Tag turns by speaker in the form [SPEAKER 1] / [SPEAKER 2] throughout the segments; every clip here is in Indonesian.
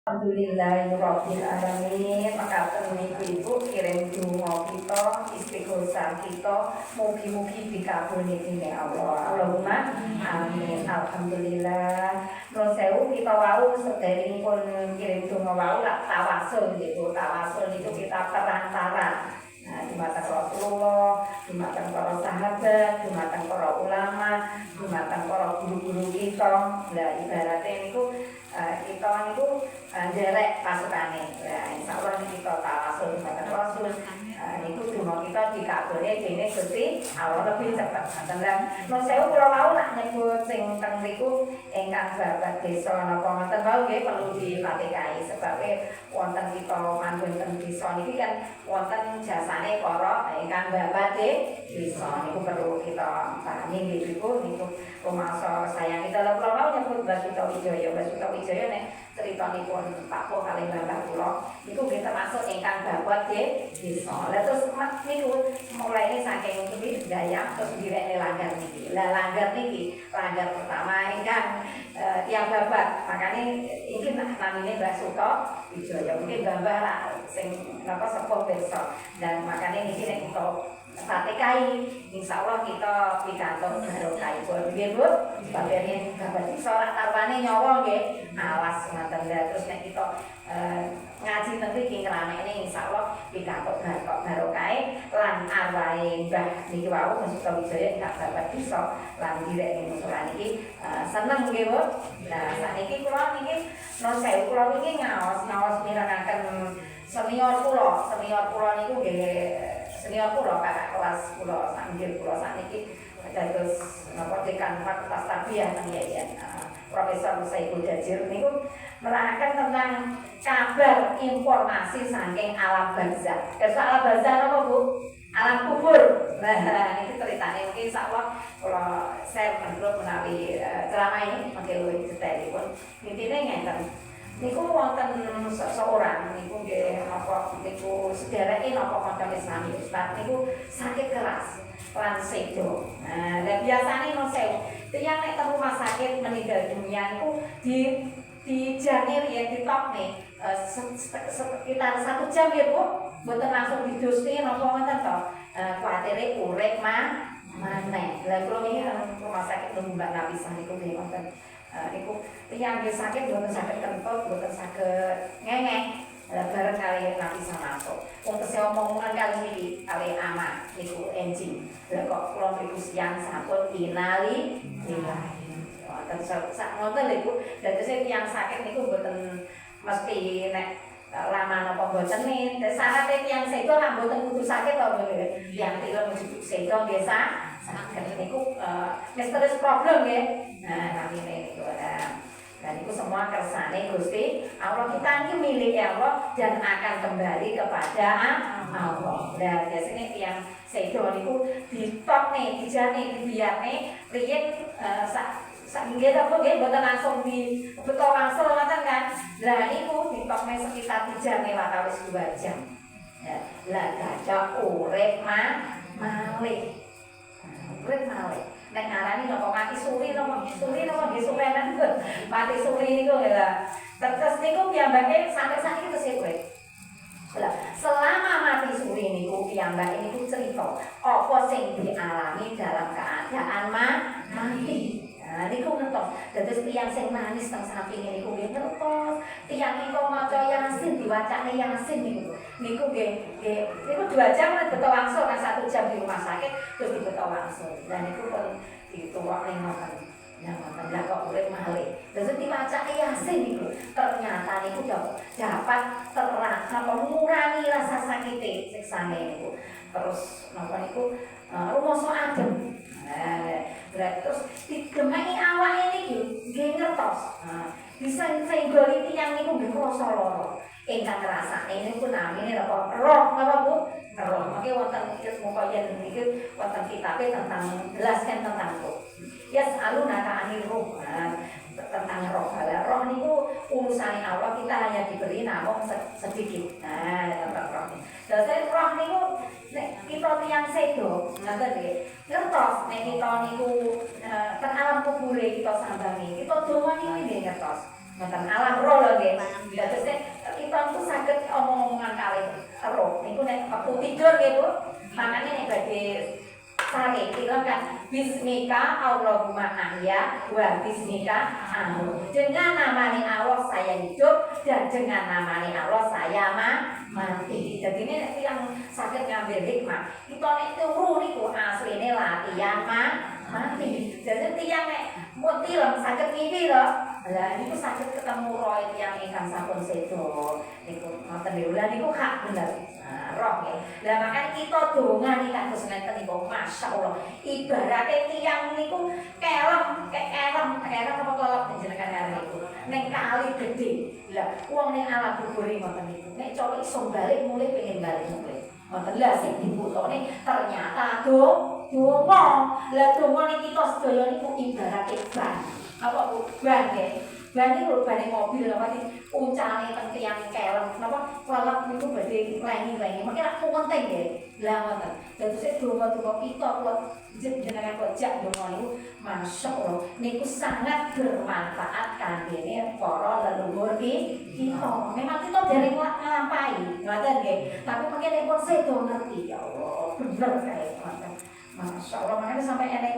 [SPEAKER 1] Alhamdulillahirabbil alamin. Makaten niku Ibu kirim donga kita, istighosah kita, mugi-mugi dikabulke dening Allah. Allahumma amin. Alhamdulillah. Nuwun sewu kita wau sederengipun kirim donga wau lak tawasul niku. Tawasul niku kita perantara. Nah, dumateng Rasulullah, dumateng para sahabat, dumateng para ulama, dumateng para guru-guru kita. Lah ibaratnya niku kita niku derek pasukane. Lah insyaallah kita tawasul dumateng Rasul. Niku donga kita dikabulke dening Gusti Allah lebih cepet. Ngoten. Nuwun sewu kula wau nak nyebut sing teng mriku ingkang babat desa napa ngoten wau nggih perlu dipatekahi sebab wonten kita manggon teng desa niki kan wonten jasane para ingkang babat desa niku perlu kita pahami nggih niku rumangsa sayang kita lha kula wau nyebut Basuta Wijaya. Basuta Wijaya nek critanipun Pak Po kalih mbah kula niku nggih termasuk ingkang babat desa. Lah terus niku mulai saking niki Dayak terus direkne langgar niki. Lah langgar niki langgar pertama ingkang yang babat. Makane iki namine Basuta Wijaya. Mungkin mbah lah sing napa sepuh desa. Dan makane niki nek kita Fatihai, insyaallah kita pikantuk barokahipun. Nggih Bu, bapak bapak iso ora tarwane nyawa nggih. Awas ngoten lha terus nek kita ngaji teng mriki ngramekne insyaallah pikantuk barokahe lan arwahe Mbah niki wau Basuta Wijaya ingkang bapak iso lan direk musala niki seneng nggih Bu. Nah, sakniki kula niki nuwun sewu kula niki ngaos mirengaken senior kula niku nggih senior kula kakak kelas kula sanggil kula sakniki dados napa dekan Fakultas Tarbiyah teng Yayan Profesor Saiful Dajir niku nerangkan tentang kabar informasi saking alam barzah. Alam barzah napa Bu? Alam kubur. Nah, niki ceritane mungkin insyaallah kula share menurut menawi ceramah ini mengke luwih detailipun. Intine ngeten. Niku wonten seseorang niku nggih napa niku sedereke napa kanca Islami Ustaz niku sakit keras lan sedo. Nah, dan biasane no sewu tiyang nek teng rumah sakit meninggal dunia niku dijangir ya ditokne sekitar 1 jam ya Bu. Mboten langsung didosti napa ngoten to. Kuwatire urip maneh. Lah kula iki rumah sakit Mbak Napisah niku nggih wonten niku tiyang nggih sakit mboten saged kentut, mboten saged ngengeh. Lah bareng kali Napisah masuk. Wong tesih omongan kali niki kali ama niku enjing. Lah kok kula mriku siang sampun inali lillahi. Wonten sak ngoten lho Bu. Dados tiyang sakit niku mboten mesti nek lama napa mboten nih. Syaratnya tiyang sedo lah mboten kudu sakit to nggih. Tiyang tilem sedo biasa sakit niku misterius problem nggih. Nah, namine niku dan itu semua kersane Gusti Allah. Kita ini milik Allah dan akan kembali kepada Allah. Dan biasanya yang sedo niku ditok nih, dijane, dibiarne, riyen nggih apa nggih mboten langsung dibeto langsung ngoten kan. Lah niku ditokne sekitar 3 jam watawis 2 jam. Ya, lah dadak urip malih. Urip malih. Nek ngarani napa mati suri napa nggih suwenan mati suri niku lha terus niku piyambake sampai sakit tesih urip. Lah selama mati suri niku piyambake niku cerita apa sing dialami dalam keadaan mati. Nah niku ngertos dados tiyang sing nangis teng sampinge niku nggih ngertos tiyang niku maca Yasin diwacane Yasin niku nggih niku 2 jam beto wangsul kan 1 jam di rumah sakit terus dibeto wangsul dan niku pun dituwakne ngoten ya ngoten lah kok urip malih terus diwacane Yasin niku ternyata niku dapat terang napa ngurangi rasa sakite siksane niku terus napa niku rumangsa adem. Berarti terus digemeki awake niki nggih ngertos. Bisa senggoli tiyang niku nggih krasa lara. Ingkang ngrasake niku namine apa? Roh napa Bu? Roh. Mangke wonten ilmu koyen niki wonten kitabe tentang jelaskan tentang roh. Yas'alunaka 'anil ruh. Tentang roh. Roh niku urusane Allah, kita hanya diberi namun sedikit. Nah, tentang roh. Terus roh niku nek kita tiyang sedo, ngoten nggih. Ngertos nek kita niku teng alam kubure kita sambangi. Kita donga niki nggih ngertos. Ngoten alam roh lho nggih. Dados Bismika Allahumma ahya wa bismika amut. Dengan namanya Allah saya hidup dan dengan namanya Allah saya mati. Jadi ini yang sakit ngambil hikmah. Kita nek turu niku asline latihan mati. Jadi tiyang nek mutilem sakit mimpi lho. Lah niku sakit ketemu roh tiyang ingkang sampun sedo. Niku ngoten lho. Lah niku hak bener. Roh ya. Lah makanya kita donga nih kados ngeten niku masyaallah. Ibarate tiyang niku kelem apa kelep jenengan arep niku. Ning kali gedhe. Lah wong ning alam kubur ngoten niku. Nek colok iso balik mulai pengen balik mulai. Ngoten lah sing dibutone ternyata donga. Lah donga ning kita sedaya niku ibarate ban. Apa ban nggih? Ban niku ban mobil apa sih uncane teng tiyang kelem napa kelep niku badhe lengi-lengi. Mengki ra penting nggih. Lah ngoten. Dados donga-donga kita kula jenengan kojak donga niku masyaallah niku sangat bermanfaat kanggene para leluhur kita. Memang kita dereng nglampahi, ngoten nggih. Tapi mengki nek pun sedo ngerti ya Allah, bener kae ngoten. Masyaallah makanya sampai enek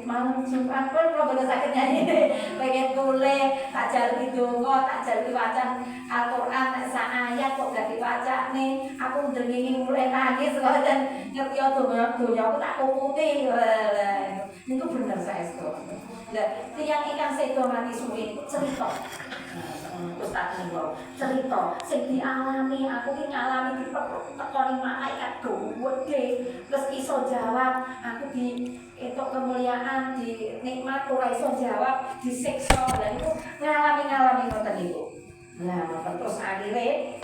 [SPEAKER 1] malam Jumat pun kalau boten saged nyanyi pengen tule tak jaluk donga tak jaluk wacan Al-Qur'an nek sak ayat kok gak diwacane aku ndenging mulai nangis ngoten ngerti donya aku tak kukuti niku bener saestu. Lah tiyang ingkang sedo mati suwi cerita Ustaz niku cerita sing dialami aku ki ngalami tekoni malaikat gede terus iso jawab aku di entuk kemuliaan di nikmat ora iso jawab disiksa dan itu ngalami ngoten niku. Nah terus akhirnya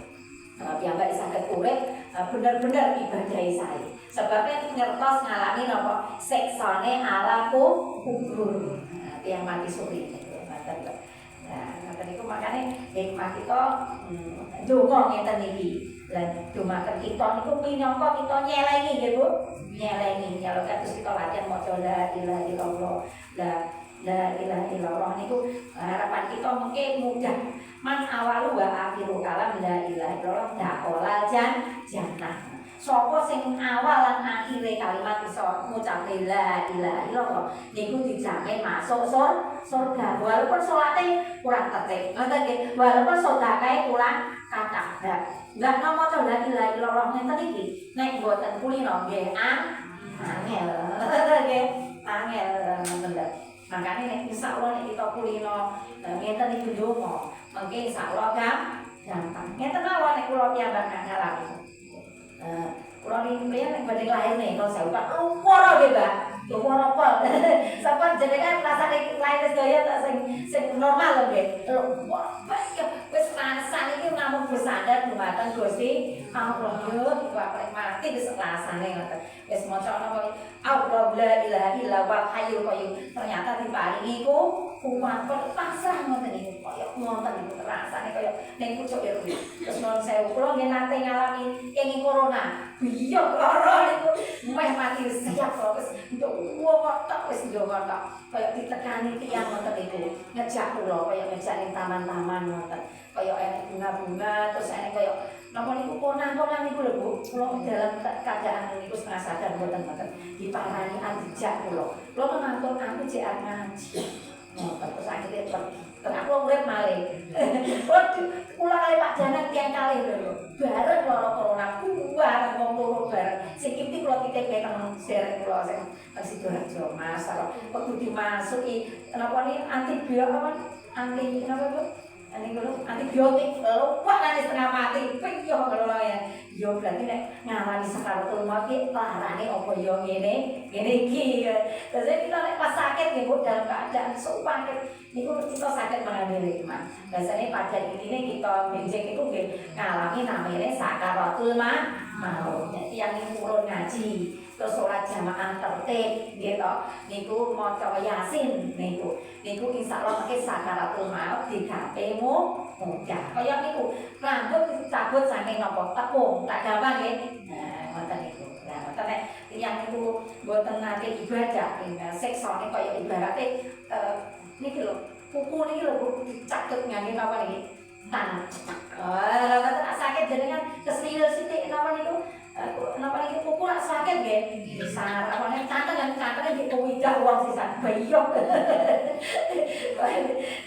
[SPEAKER 1] piyambak saged urip bener-bener ibadahi saya sebabnya ngertos ngalami napa siksane ala kubur yang mati suri ngoten lho. Nah ngoten niku makane hikmah kita donga ngeten iki. Lah dumaken kita niku minangka kita nyelengi nggih Bu. Nyelengi kalau kados kita latihan maca la ilaha illallah. La ilaha illallah niku harapan kita mengke mudah. Man awalu wa akhiru kalam la ilaha illallah dakhalal jannah. Sapa sing awal lan akhire kalimat iso ngucap la ilaha illallah niku dijamin masuk surga. Walaupun salate kurang tetek, ngoten nggih. Walaupun sedekahe kurang kathah. Enggak maca la ilaha illallah ngeten iki nek mboten kulino nggih angel. Nggih, angel bener. Makane nek insyaallah nek kita kulino ngeten iki ndonga, mengke insyaallah gampang. Ngeten mawon nek kula piyambak ngalami. Kula niki nek badhe lahir nih kalau saya Pak luar nggih, Mbak. Luar apa? Sampeyan jenengan rasane lahir sedaya tak sing normal lho nggih. Luar ya wis rasane iki namung bersandar dumateng Gusti Allah yo iki mati wis rasane ngoten. Wis maca napa Allah la ilaha illa wal hayyul qayyum. Ternyata diparingi iku kuat pasrah ngoten niku kaya ngoten niku rasane kaya ning pucuk irwi. Terus nuwun sewu kula nggih nate ngalami kenging corona. Iya lara niku meh mati siap kok wis wong tok wis ndonga tok kaya ditekani tiyang ngoten niku. Ngejak kula kaya ngejak ning taman-taman ngoten. Kaya enek bunga-bunga terus enek kaya napa niku konang-konang niku lho Bu. Kula dalam keadaan niku setengah sadar mboten ngoten. Diparani dijak kula. Kula mengatur aku jek ngaji. Terus akhirnya pergi. Aku urip malih. Kula kali Pak Janet tiyang kalih lho. Bareng lara corona bareng wong loro bareng. Sing iki kula titip teng derek kula sing Sidoarjo Mas. Waktu dimasuki napa ni antibiotik lupa kan setengah mati piye kok ya yo berarti nek ngalami sakaratul maut ki larane apa yo ngene iki terus kita nek pas sakit nggih Bu dalam keadaan sakit niku kita sakit mengambil hikmah biasanya pada intine kita benjing itu nggih ngalami namanya sakaratul maut yang purun ngaji terus sholat jamaah tertib gitu niku maca Yasin niku insyaallah mengke sakaratul maut digapemu mudah kaya niku rambut dicabut saking napa tepung tak gampang nggih nah ngoten niku nah ngoten nek tiyang niku mboten nate ibadah seksone kaya ibarate niki lho kuku niki lho dicakut ngangge napa niki tangan ngoten sakit jenengan keslil sithik napa niku Napa niki kuku lak sakit nggih. Sarap apa nek canteng di kuwidak wong sisa bayok.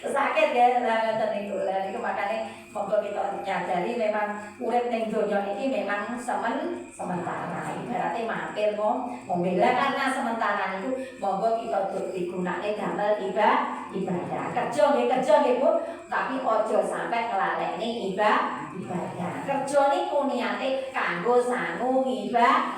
[SPEAKER 1] Sakit nggih lah ngoten niku. Lah niku makane monggo kita nyadari memang urip ning donya iki memang sementara. Ibaratnya mampir membela karena sementara niku monggo kita digunakake damel ibadah. Kerja nggih Bu, tapi aja sampai nglalekne ibadah. Kerja niku niate kanggo sangu ibadah.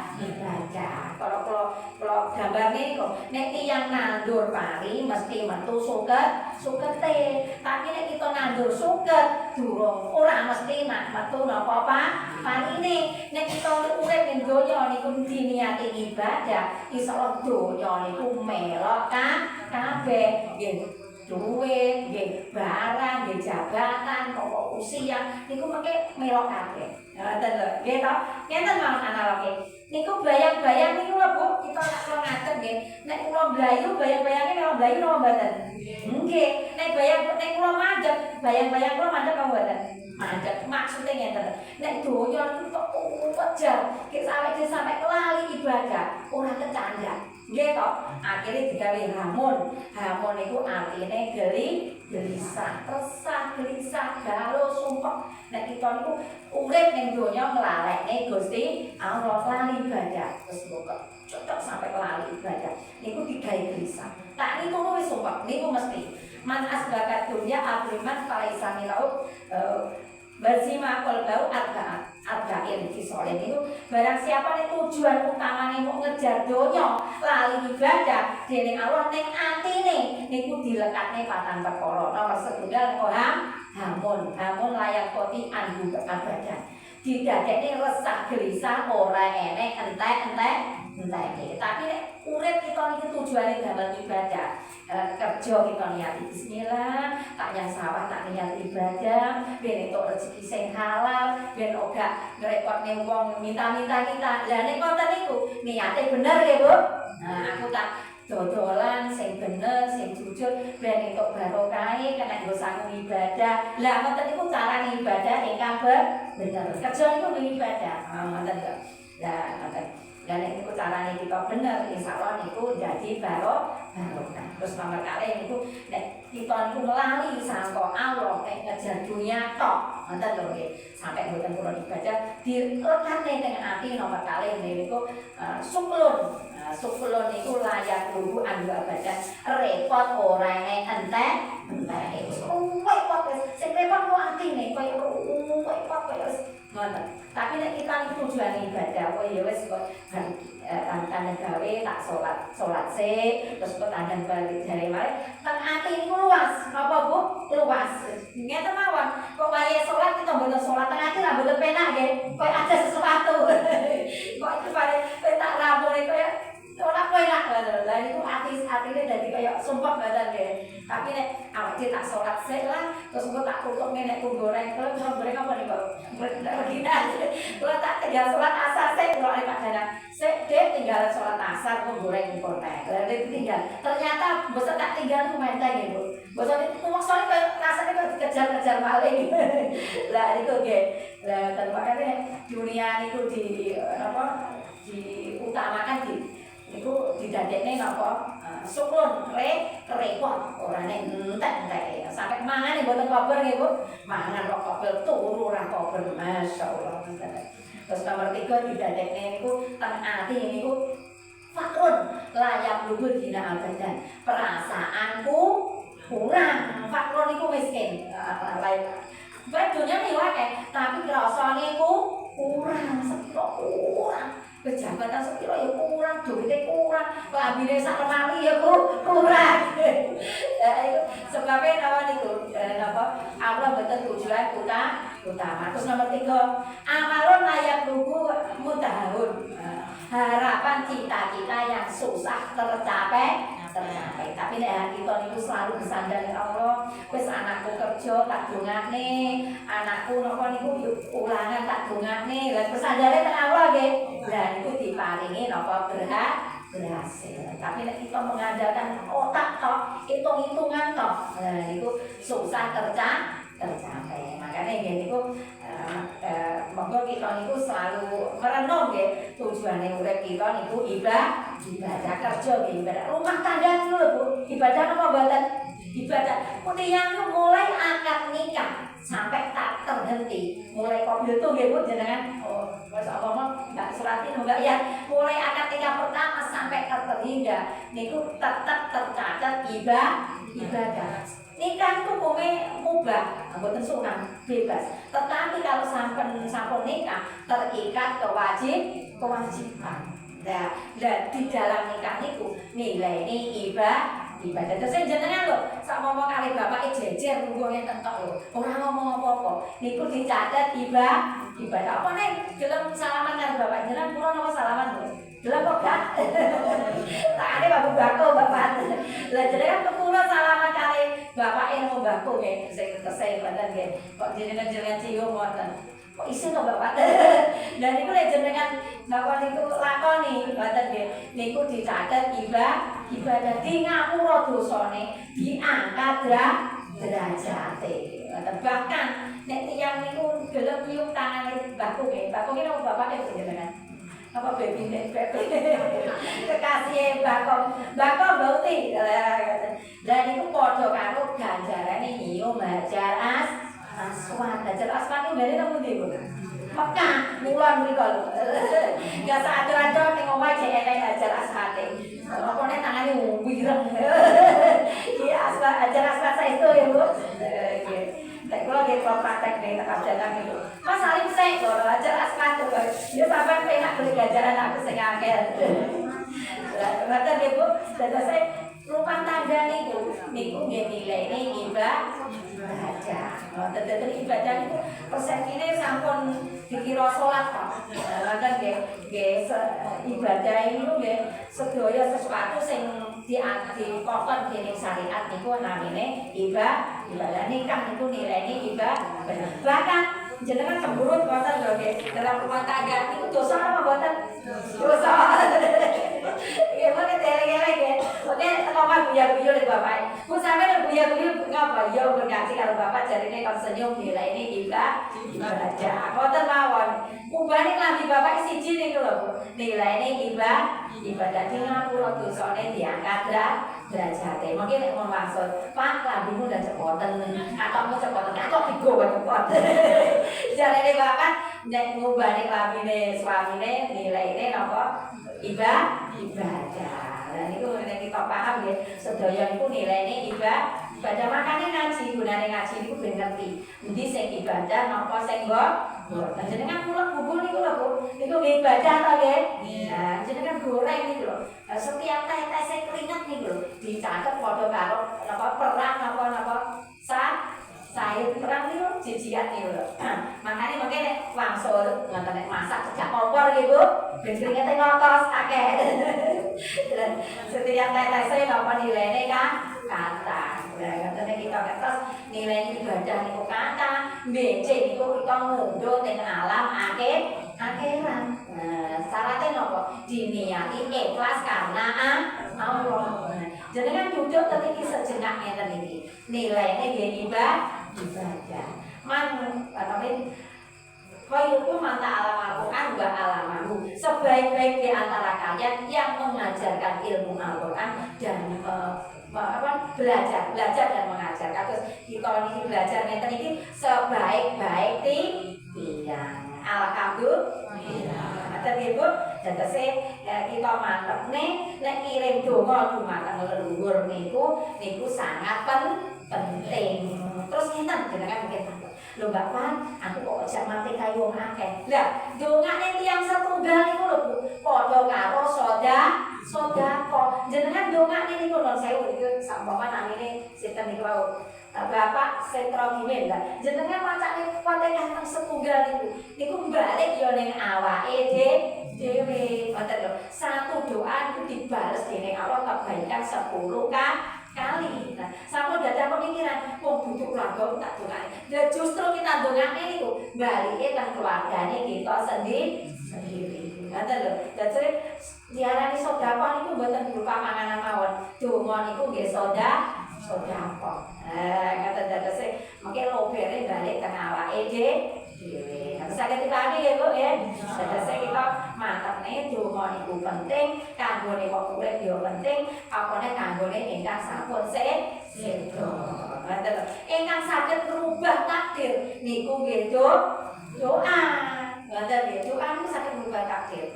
[SPEAKER 1] Kalau gambar niku nek tiyang nandur pari mesti metu sukete. Tapi nek kita nandur suket durung ora mesti metu napa parine. Nek kita urip ning donya niku diniati ibadah, insyaallah donya niku melok kabeh nggih. Duit, nggih barang, nggih jabatan, pokok usia niku mengke melok kabeh. Ngoten lho, nggih to. Ngenten mawon analogi. Niku bayang-bayang niku lho Bu, kita nek kula ngaten nggih. Nek kula blayu bayang-bayange melok blayu napa mboten? Nggih. Nek kula mandeg, bayang-bayang kula mandeg apa mboten? Mandeg. Maksude ngenten. Nek donya niku kok wajar, sampai lali ibadah, ora kecandak. Nggih to, akhire digawe hamun. Hamun niku artine gelisah, resah, gelisah, galuh, sumpek. Nek kita niku urip ning donya nglalekne Gusti Allah lali ibadah. Terus kok cocok sampai lali ibadah. Niku digawe gelisah. Tak niku wis sumpek, niku mesti. Man asbakat dunya abriman falaisa milau bersima kolbau arba'in fisolin itu barang siapa nih tujuan utamanya mau ngejar donya lali ibadah dening Allah ning atine niku dilekatne patang perkara nomor setunggal hamun layak koti anhu abadan didadekne resah gelisah ora enek entek tapi nek urip kita niki tujuane damel ibadah kerja kita niati bismillah tak yang sawah tak niat ibadah ben entuk rezeki sing halal ben ora ngrepotne wong minta-minta kita lah nek konten niku niate bener nggih Bu aku tak dodolan sing bener sing jujur ben entuk barokahe kena nggo sangu ibadah lah ngoten niku carane ibadah ingkang bener kerja niku ibadah ngoten lho lah ngoten. Dan itu caranya kita benar, insya Allah itu jadi barokah. Terus nomor kali itu kita itu melali sangko Allah ngejar dunia tok, nanti loh sampai bukan kurang ibadah dilekatkan dengan hati nomor kali ini itu suklun itu layak dulu anda badan repot orangnya entek repot sing repot ku hati nih kayak repot ngoten. Tapi nek kita iki tujuan ibadah, oh ya wis kok tanda gawe tak salat sik, terus kok tanda balik jare mari teng ati niku luas. Napa Bu? Luas. Ngeten mawon. Kok wayahe salat kita mboten salat teng ati ra mboten penak nggih. Kok ada sesuatu. Kok itu bare tak rapore kaya ora penak lah niku atine dadi kaya sumpek badan nggih. Tapi nek awake tak salat sik lah, terus engko tak tutuk nek goreng. Kalau goreng apa nih Pak? Kalau tak tinggal sholat asar saya kalau ada Pak Danang saya tinggal sholat asar kok goreng konek lalu tinggal ternyata bosan tak tinggal tuh main tanya Bu bosan itu soalnya kayak rasanya kayak dikejar-kejar maling lah itu oke lah dan makanya dunia itu diutamakan itu didadekne napa suklun repot orane entek sampai mangan mboten kober nggih Bu mangan kok kober turu ora kober masyaallah terus nomor 3 didadekne niku teng ati niku fakrun layak lubur dina abadan perasaanku kurang fakrun niku miskin lain dunia nih wae tapi rasane ku kurang sepiro kurang kejabatan sepiro ya kurang duitnya kurang kelambine sak lemari ya kurang sebabnya nawan itu Allah betul tujuan utama terus nomor 3 amalun layak lugu mutahun harapan cita-cita yang susah tercapai tapi nek kita niku selalu bersandar ning Allah wis anakku kerja tak dongakne anakku napa niku ulangan tak dongakne lan bersandare teng Allah nggih lah niku diparingi napa berhasil tapi nek kita mengandalkan otak tok hitung-hitungan tok nah niku susah tercapai makanya nggih niku Monggo kita niku selalu merenung nggih tujuane urip kita niku ibadah kerja nggih ibadah rumah tangga niku lho Bu ibadah apa mboten ibadah tiyang niku mulai akad nikah sampai tak terhenti mulai kobil tuh nggih Bu jenengan masa ngomong Mbak Surati Mbak ya mulai akad nikah pertama sampai terhingga niku tetap tercatat ibadah nikah itu hukumnya mubah, bukan sunah, bebas. Tetapi kalau sampun nikah terikat kewajiban. Nah, dan di dalam nikah itu nilai ini ibadah. Terus jenengan lho, sak ngomong kali bapak jejer nunggunya tentok lho. Orang ngomong apa-apa. Niku dicatat ibadah. Apa nih? Gelem salaman karo bapak jenengan pura napa salaman lho. Gelem kok gak? Takane bapak bako bapak. Lah jenengan kepura salaman kali bapak ilmu bako nggih sing tesih mboten nggih. Kok jenengan cium mboten. Kok isin to bapak? Dan niku lek jenengan bapak niku lakoni mboten nggih. Niku dicatet ibadah di ngapura dosane diangkat derajate. Bahkan nek tiyang niku gelem nyium tangane bako nggih. Bako ki napa bapak jenengan? Apa baby kekasih bako bauti dan itu podo karo ganjarane nyium hajar aswad itu dari nemu ndi Bu Mekah mulon mriko lho gak sadur-adur ning omah jek enek hajar aswad apa nek tangane wireng iki hajar aswad saestu ya Bu nek kula nggih praktek ning kajalan itu Mas Salim sik lho hajar aswad ya sampean penak beli ganjaran aku sing akeh Mboten nggih Bu dados rumah tangga niku nggih nilaine ibadah. Mboten ibadah niku persepsine sampun dikira salat kok. Mboten nggih ibadah niku nggih sedaya sesuatu sing dikokon dening syariat niku namine ibadah. Nikah niku nilaine ibadah. Bahkan jenengan cemburut mboten lho nggih dalam rumah tangga niku dosa apa mboten? Dosa. Ya mene tereng-tereng nggih. Oke, tekan guyu-guyu lek bapak. Bu sampeyan guyu-guyu ngapa? Ya berganti karo bapak jarine kon senyum nilai ini ibadah. Mboten mawon. Ubane klambi bapak siji niku lho Bu. Nilai ini ibadah di ngapura dosane diangkat derajate. Mungkin nek mau maksud, Pak klambimu ndak cepoten atau cepoten kok digowo cepot. Jarine bapak nek ngubane klambine suamine nilaine napa? Ibadah. Lah niku nek kita paham nggih, sedaya niku nilaine ibadah. Makane ngaji, gunane ngaji niku ben ngerti. Endi sing ibadah napa sing mboten. Jenengan mulek bubul niku lho Bu. Niku nggih ibadah to nggih? Nah, jenengan goreng niku lho. Setiap tetes keringet niku lho dicatet padha karo napa perang napa sayur perang niku jijian niku lho. Makane mengke nek wangsul ngoten nek masak sejak kompor nggih Bu. Ben keringete ngotos akeh. Setiap tetes napa nilaine kata. Nah, katanya kita kertas nilai ibadah niku kata, becek niku kita mundur dengan alam akhirat. Nah, syaratnya nopo diniati ikhlas karena Allah. Jadi kan duduk tadi sejenak ngeten iki. Nilainya dia ibadah. Khairukum man ta'allama al-Qur'an wa 'allamahu. Sebaik-baik di antara kalian yang mengajarkan ilmu Al-Qur'an dan belajar dan mengajar. Terus kita ini belajar ngeten iki sebaik-baik tiyang. Alhamdulillah. Tapi Bu, tegese kita mantep nek kirim donga dumateng leluhur niku sangat penting. Terus ngeten jenengan mungkin lho Mbak Pan, aku kok ojak mati kaya wong akeh. Lah, dongane tiyang setunggal niku lho Bu, padha karo sedekah. Jenengan dongane niku lho sewu iki sampama namine sinten niku wau. Bapak Setro Gimen lah. Jenengan macane Fatihah teng setunggal niku balik yo ning awake dhewe. Ngoten lho. Satu doa itu dibales dening Allah kebaikan 10 kali. Nah, sampun dadah pemikiran wong butuh keluarga tak dongane. Lah justru kita dongane niku balike teng keluargane kita sendiri. Ngoten lho. Dadi diarani sedekah niku mboten berupa manganan mawon. Donga niku nggih sedekah. Ngoten dados mengke lobere balik teng awake dhewe. Saged dipahami ya Bu ya. Sedasa kita mantepne donga niku penting, kanggone wong urip yo penting, apane kanggone ingkang sampun sedo. Ngoten lho. Ingkang saged merubah takdir niku nggih doa. Ngoten nggih, doa niku saged merubah takdir.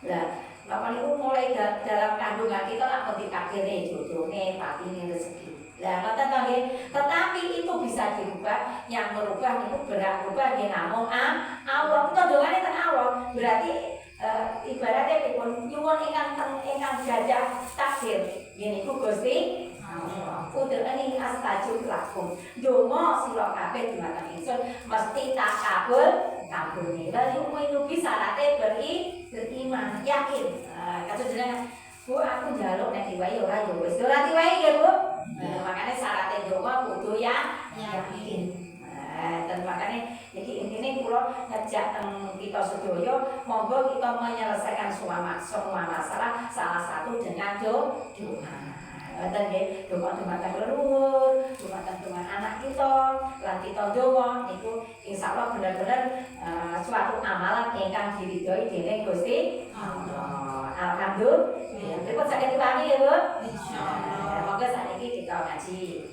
[SPEAKER 1] Lah, Bapak niku mulai dalam kandungan kita akan ditakdirne jodohne, patine rezeki. Lah ngoten to nggih. Tetapi itu bisa dirubah, yang merubah niku berubah nggih namung Allah. Kita dongane ten Allah. Berarti ibaratnya pripun nyuwun ingkang gadah takdir. Nggih niku Gusti Allah. Udhani astajib lakum. Donga sira kabeh dumateng ingsun mesti tak kabulne. Lah niku syaratnya beriman, yakin. Kados jenengan Bu, aku njaluk nek diwai ora ya wis ora diwai ya Bu. Makanya syaratnya donga kudu yakin. Dan makanya iki intine kula ngajak kita sedaya monggo kita menyelesaikan semua masalah salah satu dengan doa. Ngoten nggih, donga dumateng leluhur, dumateng anak kita, lan kita donga niku insyaallah bener-bener suatu amalan ingkang diridhoi dening Gusti Allah. Alhamdulillah. Pripun saged dipahami ya, Bu? Insyaallah. Monggo sakniki kita ngaji.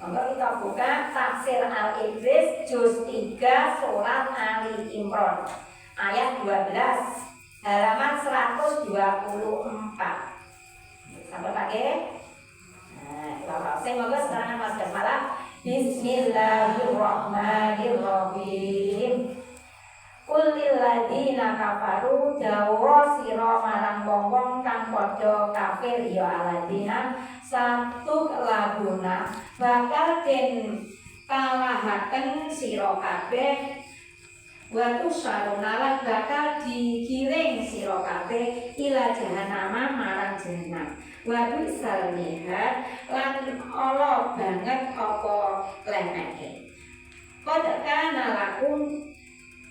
[SPEAKER 1] Monggo kita buka Tafsir Al-Idris juz 3 surat Ali Imran ayat 12 halaman 124. Sampai pagi. Nah, saya monggo sekarang Mas Basmalah. Bismillahirrahmanirrahim. Qul lil ladina kafaru dawa sira marang wong-wong kang padha kafir ya aladina satuk laguna bakal den kalahaken sira kabeh wa tusaruna lan bakal digiring sira kabeh ila jahannama marang jahanam wa bisal mihad lan ala banget apa leneke qad kana lakum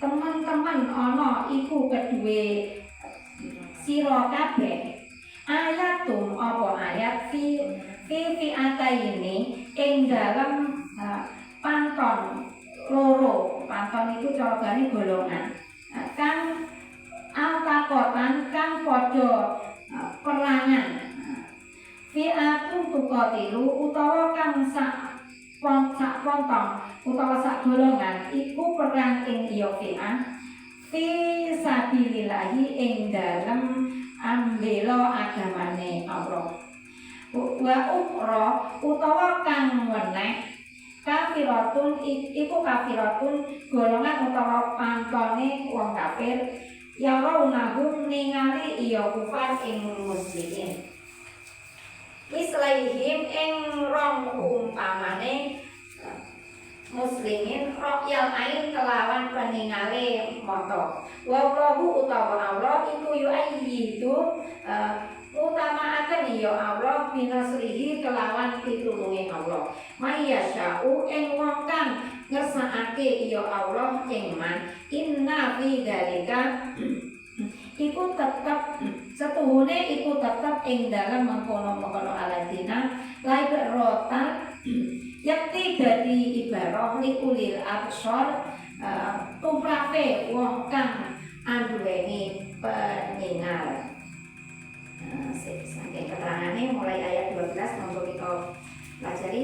[SPEAKER 1] teman-teman ana iku kedue sira kabeh ayatum apa ayat fi ataini ing dalem panton loro panton itu carane golongan kang altakotan kang padha perangan fi atum tuqatilu utawa kang sak pontong utawa sak golongan iku perang ing fi'ah fi sabilillahi ing dalem ambela agamane Allah wa ukra utawa kang weneh kafiratun iku kafiratun golongan utawa pantone wong kafir ya raunahum ningali iya kufar ing muslimin mislaihim ing rong umpamane muslimin rokyal ain kelawan peningale mata wallahu utawa Allah iku yu'ayyidu utamaaken ya Allah binasrihi kelawan pitulunge Allah mayyasha'u ing wong kang ngersakake ya Allah ing man inna fi dzalika iku tetep setuhune iku tetep ing dalem mengkono-mengkono aladina laibratan yakti dadi ibarah li ulil absar tumrape wong kang anduweni peningal. Saking keterangannya mulai ayat 12 monggo kita pelajari.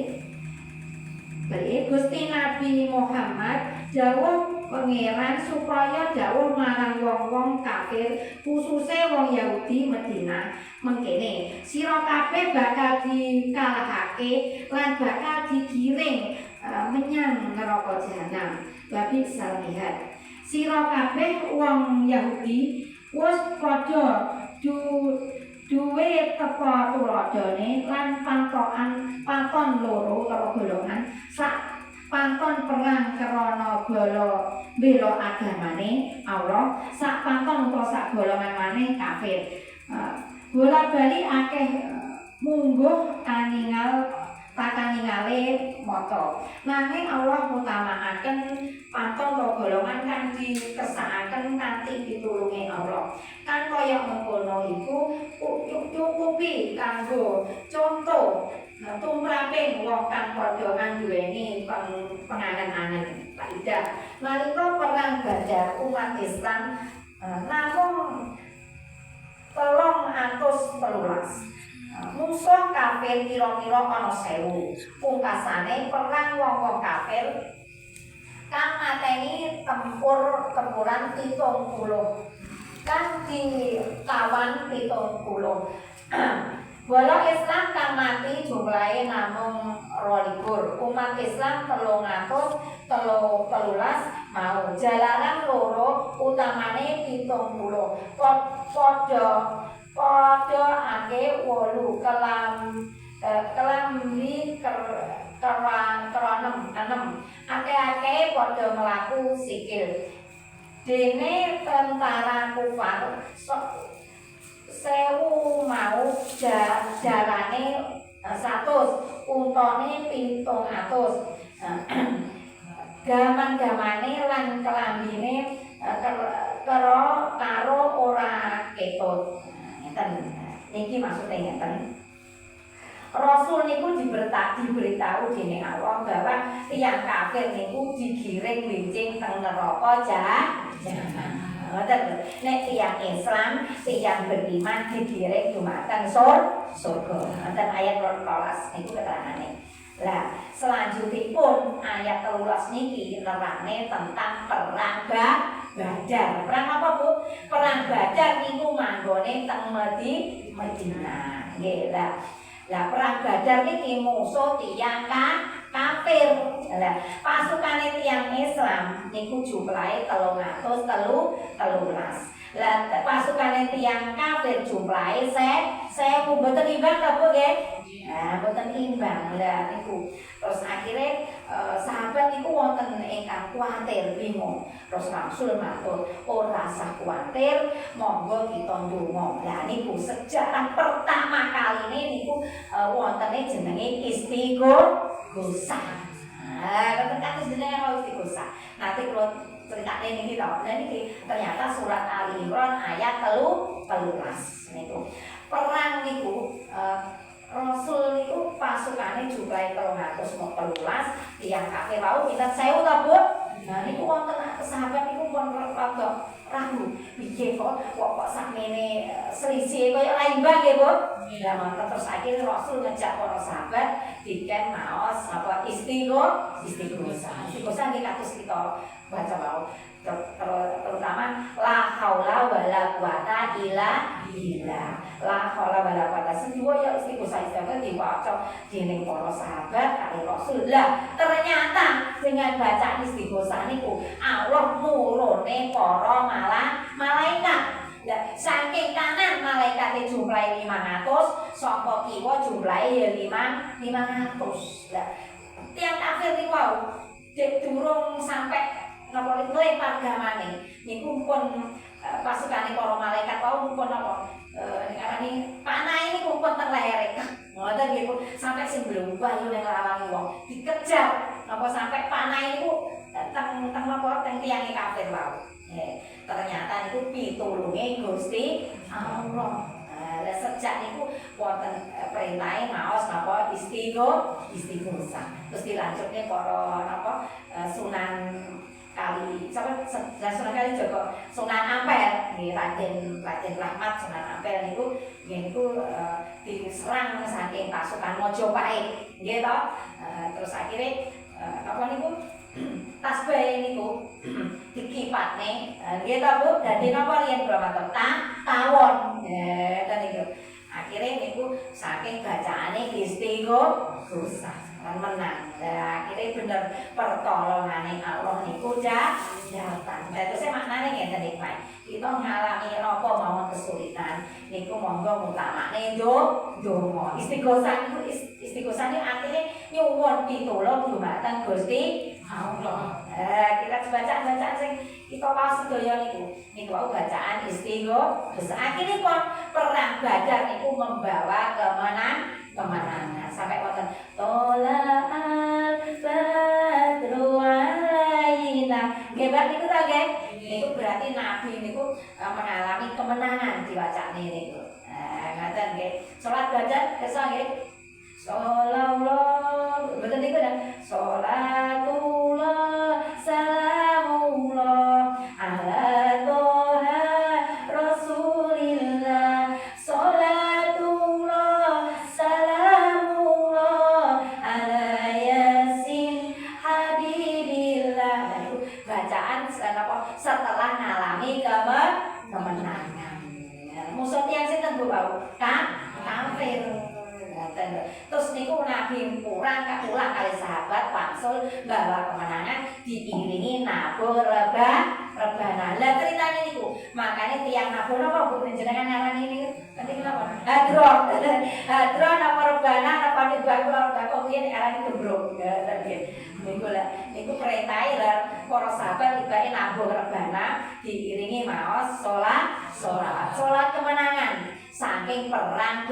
[SPEAKER 1] Beri Gusti Nabi Muhammad jawab pangeran supaya jawab marang wong-wong kafir khususnya wong Yahudi Medina mengkene sira kabeh bakal dikalahake lan bakal digiring menyang neraka jahanam babi salmihat sira kabeh wong Yahudi wis padha duwe tepa tuladhane lan panton loro utawa golongan sak panton perang krana bela agamane Allah sak panton utawa sak golongan maneh kafir bola-bali akeh mungguh kaningale mata nanging Allah utamakaken panton utawa golongan kang dikersakaken kanthi pitulunge Allah kan kaya mengkono iku cukupi kanggo contoh tumraping wong kang padha nduweni penganan Ya, nalika perang Badar umat Islam namung 313. Musuh kafir kira-kira ana 1000. Pungkasane perang wong-wong kafir kang mateni tempuran 70. Kang ditawan 70. Wala Islam kang mati jumlahe namung 2.000. Umat Islam 313 mau jalanan loro utamane 70. Padha ake 8 kelambi keran 6 ake padha mlaku sikil. Dene tentara kufar 1000 mau jarane 100, untane 700. Gaman-gamane lan kelambine karo ora ketut. Ngeten. Niki maksude ngeten. Rasul niku diberitahu dening Allah bahwa tiyang kafir niku digiring lincing teng neraka jahanam. Nek tiyang Islam, tiyang beriman digiring dumateng surga. Wonten ayat 12 niku keterangane. Lah, selanjutipun ayat 13 niki nerangane tentang perang Badar. Perang apa, Bu? Perang Badar niku manggone teng Madinah. Nggih, lah perang Badar niki musuh tiyang kafir. Lah pasukane tiyang Islam niku jumlahe 313. Lah pasukane tiyang kafir jumlahe 1000. Mboten imbang ta, Bu nggih? Nah, mboten imbang. Lah niku terus akhirnya sahabat niku wonten ingkang kuwatir bingung. Terus Rasul matur, ora usah kuwatir, monggo kita ndonga. Lah niku sejarah pertama kaline niku wontene jenenge istighosah. Nah, kados jenenge istighosah. Nanti kalau ceritane niki to. Nah niki ternyata surat Ali Imran ayat 13 niku. Perang niku Rasul niku pasukane jumlahe 313, tiyang kafir wau pinten 1000 ta, Bu? Nah niku wonten sahabat niku pun rada ragu. Piye kok sakmene selisih kaya laimbang nggih, Bu? Lah mantep terus akhirnya Rasul ngejak para sahabat diken maos apa istighosah. Istighosah nggih kados kita baca wau. Terutama la haula wala quwata illa billah. La haula wala quwata sedua ya istighosah diwaca dening para sahabat kali Rasul. Lah ternyata dengan baca istighosah niku Allah nurune para malaikat. Lah saking kanan malaikate jumlahe 500, saka kiwa jumlahe ya 500. Lah tiyang kafir niku wau durung sampai napa nglempar gamane niku pun pasukane para malaikat wau pun napa ngarani panah ini pun teng lehere. Ngoten nggih Bu, sampai sing mlumpah yo ning lawange wong dikejar napa sampai panah niku teng napa teng tiyange kafir wau. Ternyata niku pitulunge Gusti Allah. Lah sejak niku wonten perintahe maos napa istighosah. Terus dilanjutne para napa Sunan Kali Sunan Kali Joko Sunan Ampel nggih Raden Rahmat Sunan Ampel niku diserang saking pasukan Mojopahit nggih to. Terus akhirnya apa niku tasbih niku dikipatne nggih to Bu, dadi napa riyen berapa tawon ten niku. Akhirnya niku saking bacaane istighosah menang. Lah akhirnya bener pertolongane Allah niku datang. Terus maknane ngeten iki, Pak. Kita ngalami napa mawon kesulitan niku monggo utamakne ndonga. Istighosah niku istighosah niku artine nyuwun pitulung dumateng Gusti Allah. Kita bacaan sing kita waos sedaya niku wau bacaan istighosah. Akhirnya perang Badar niku membawa kemenangan sampai wonten tola'al badru alaina. Nggih Pak niku ta nggih? Niku berarti Nabi niku mengalami kemenangan diwacane niku. Ngaten nggih. Salat Badar kersa nggih. Shallallahu betul niku dah. Salatullah salam alami kemenangan. Musuh tiyang sinten Bu Bau? Kafir. Terus niku Nabi pulang kali sahabat wangsul bawa kemenangan diiringi nabur rebana. Lah ceritanya niku, makanya tiang nabur napa Bu jenengan ngarani niku? Penting napa? Hadro napa rebana napa niku kok piye arane gembrong. Niku lah niku perintahe lah para sahabat tibake nabur rebana diiringi maos salat kemenangan saking perang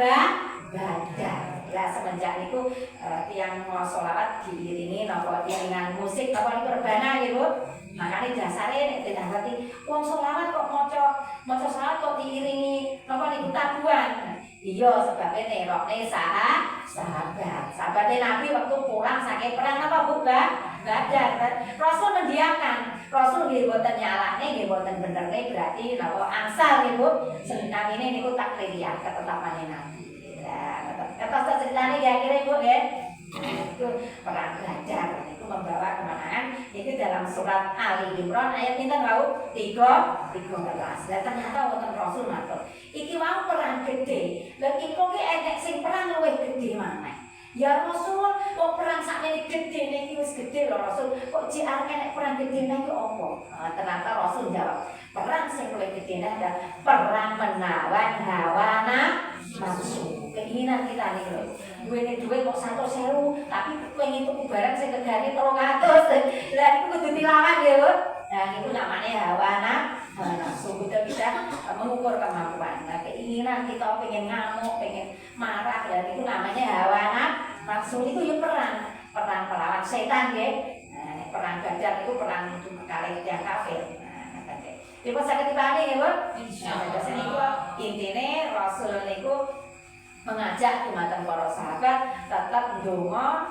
[SPEAKER 1] Badar. Lah semenjak niku tiang mau sholawat diiringi napa iringan musik apa niku rebana nggih Bu. Makane dasare nek didapati wong sholawat kok maca sholawat kok diiringi napa niku tabuhan. Iya sebabnya nerokne sahabat. Sahabatnya Nabi waktu pulang saking perang apa Bu Badar. Rasul mendiamkan. Rasul nggih boten nyalahne nggih boten benerne berarti napa angsal nggih Bu. Senamine niku takririah ketetapane Nabi. Kata ceritanya kira-kira Bu ya. Itu perang Badar itu membawa kemenangan. Itu dalam surat Ali Imran ayat pinten wau 13. Dan ternyata wonten Rasul matur. Iki mau perang gede. Lah iku ki enek sing perang luwih gede maneh. Ya Rasul, kok perang sakmene gede niki wis gede lho Rasul. Kok jiar enek perang gede niki opo? Ternyata Rasul jawab, perang sing luwih gede adalah perang menawan hawa nafsu. Keinginan kita nih loh. Duit kok 100.000, tapi pengen tuku barang sing regane 300. Lah niku kudu dilawan ya, Bu. Nah, itu namanya hawa nafsu. Kita bisa mengukur kemampuan. Nah, keinginan kita pengen ngamuk, pengen marah, dan itu namanya hawa nafsu. Itu ya perang melawan setan ya. Nah, perang Badar itu perang kali yang kafir. Nah, katanya. Ibu sakit dipahami ya, Bu? Insyaallah. Intine Rasul niku mengajak dumateng para sahabat tetap ndonga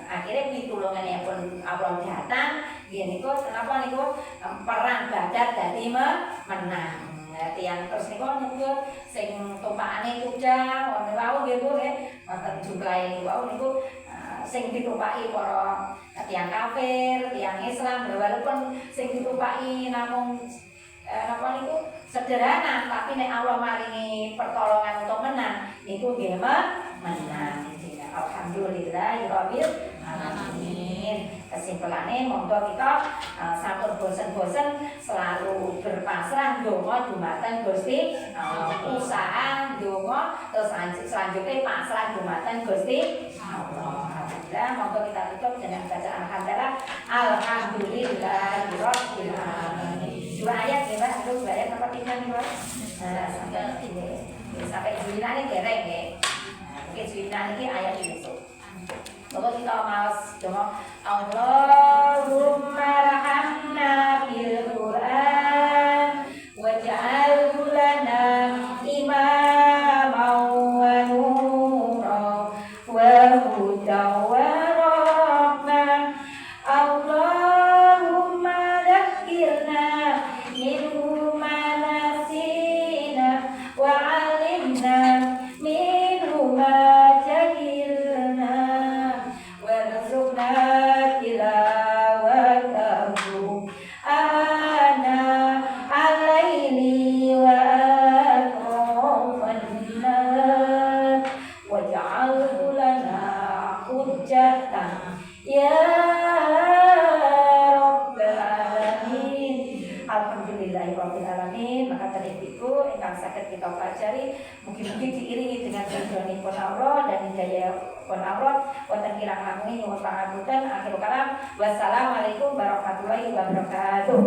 [SPEAKER 1] akhirnya pitulungannya pun Allah datang nggih niku kenapa niku perang Badar dadi menang. Tiang terus niku niku sing tumpakane kuda wonten wau nggih Bu nggih wonten jumlahe wau niku sing ditumpaki para tiang kafir, tiang Islam walaupun sing ditumpaki namung napa niku sederhana tapi nek Allah maringi pertolongan untuk menang niku nggih menang. Alhamdulillahirabbil alamin. Kesimpulannya monggo kita sampun bosen-bosen selalu berpasrah ndonga dumateng Gusti usaha ndonga terus selanjutnya pasrah dumateng Gusti Allah. Alhamdulillah monggo kita tutup dengan bacaan alhamdulillahirabbil alamin. 2 ayat ya Pak, itu 2 ayat apa pindah nih Pak? Sampai Julian ini dereng ya. Mungkin Julian ini ayat besok. Lalu kita malas doa Allahumma rahamna bil Quran waj'alhu lana imaman wa nuran wa hudan wa rahmah. Allahumma dhakkirna minhu ma nasina wa 'allimna minhu ma jahilna warzuqna tilawatahu ana al-laili wa atrafan waj'alhu lana hujjatan ya Alhamdulillahirabbil alamin. Maka tadi ibu ingkang saged kita pelajari mungkin-mungkin diiringi dengan ridhonipun Allah dan hidayahipun Allah wonten kirang langkung nyuwun pangapunten. Akhirul kalam wassalamualaikum warahmatullahi wabarakatuh.